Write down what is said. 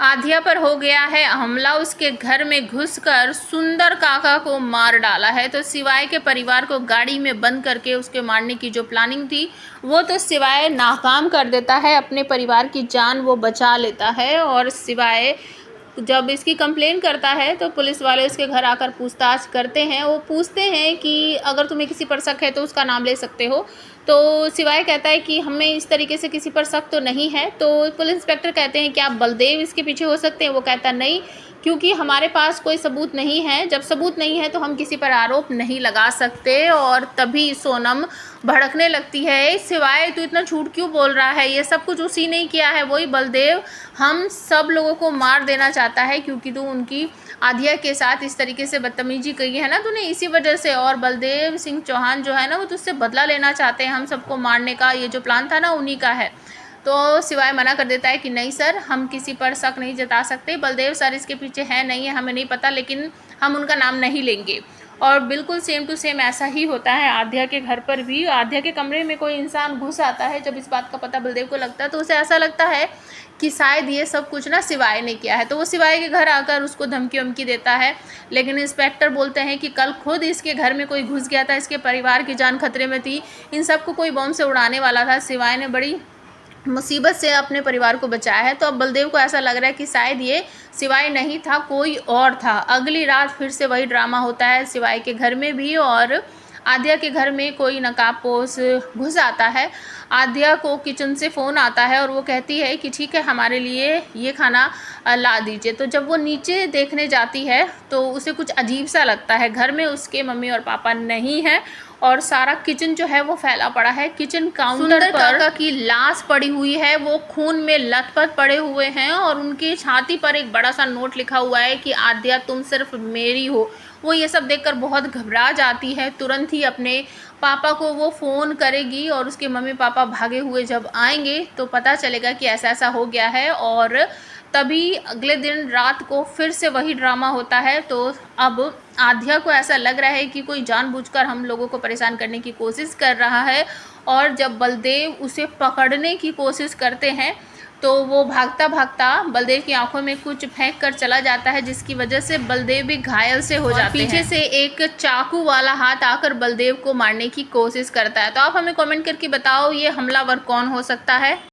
आध्या पर हो गया है हमला। उसके घर में घुसकर सुंदर काका को मार डाला है। तो शिवाय के परिवार को गाड़ी में बंद करके उसके मारने की जो प्लानिंग थी वो तो शिवाय नाकाम कर देता है। अपने परिवार की जान वो बचा लेता है और शिवाय जब इसकी कंप्लेन करता है तो पुलिस वाले उसके घर आकर पूछताछ करते हैं। वो पूछते हैं कि अगर तुम्हें किसी पर शक है तो उसका नाम ले सकते हो। तो शिवाय कहता है कि हमें इस तरीके से किसी पर शक तो नहीं है। तो पुलिस इंस्पेक्टर कहते हैं कि आप बलदेव इसके पीछे हो सकते हैं। वो कहता नहीं, क्योंकि हमारे पास कोई सबूत नहीं है। जब सबूत नहीं है तो हम किसी पर आरोप नहीं लगा सकते। और तभी सोनम भड़कने लगती है, शिवाय तू इतना झूठ क्यों बोल रहा है, ये सब कुछ उसी ने किया है, वही बलदेव हम सब लोगों को मार देना चाहता है क्योंकि तू उनकी आध्या के साथ इस तरीके से बदतमीजी की है ना तूने, इसी वजह से। और बलदेव सिंह चौहान जो है ना वो तुझसे बदला लेना चाहते हैं, हम सबको मारने का ये जो प्लान था ना उन्हीं का है। तो शिवाय मना कर देता है कि नहीं सर, हम किसी पर शक नहीं जता सकते। बलदेव सर इसके पीछे है नहीं है हमें नहीं पता, लेकिन हम उनका नाम नहीं लेंगे। और बिल्कुल सेम टू सेम ऐसा ही होता है आध्या के घर पर भी। आध्या के कमरे में कोई इंसान घुस आता है। जब इस बात का पता बलदेव को लगता है तो उसे ऐसा लगता है कि शायद ये सब कुछ ना शिवाय ने किया है। तो वो शिवाय के घर आकर उसको धमकी वमकी देता है। लेकिन इंस्पेक्टर बोलते हैं कि कल खुद इसके घर में कोई घुस गया था, इसके परिवार की जान खतरे में थी, इन सबको कोई बम से उड़ाने वाला था। शिवाय ने बड़ी मुसीबत से अपने परिवार को बचाया है। तो अब बलदेव को ऐसा लग रहा है कि शायद ये शिवाय नहीं था, कोई और था। अगली रात फिर से वही ड्रामा होता है शिवाय के घर में भी। और आध्या के घर में कोई नकाबपोश घुस आता है। आध्या को किचन से फ़ोन आता है और वो कहती है कि ठीक है हमारे लिए ये खाना ला दीजिए। तो जब वो नीचे देखने जाती है तो उसे कुछ अजीब सा लगता है। घर में उसके मम्मी और पापा नहीं हैं और सारा किचन जो है वो फैला पड़ा है। किचन काउंटर पर काका की लाश पड़ी हुई है, वो खून में लथपथ पड़े हुए हैं और उनकी छाती पर एक बड़ा सा नोट लिखा हुआ है कि आध्या तुम सिर्फ मेरी हो। वो ये सब देखकर बहुत घबरा जाती है। तुरंत ही अपने पापा को वो फ़ोन करेगी और उसके मम्मी पापा भागे हुए जब आएंगे तो पता चलेगा कि ऐसा ऐसा हो गया है। और तभी अगले दिन रात को फिर से वही ड्रामा होता है। तो अब आध्या को ऐसा लग रहा है कि कोई जानबूझकर हम लोगों को परेशान करने की कोशिश कर रहा है। और जब बलदेव उसे पकड़ने की कोशिश करते हैं तो वो भागता भागता बलदेव की आंखों में कुछ फेंक कर चला जाता है, जिसकी वजह से बलदेव भी घायल से हो जाते हैं। पीछे से एक चाकू वाला हाथ आकर बलदेव को मारने की कोशिश करता है। तो आप हमें कमेंट करके बताओ ये हमलावर कौन हो सकता है।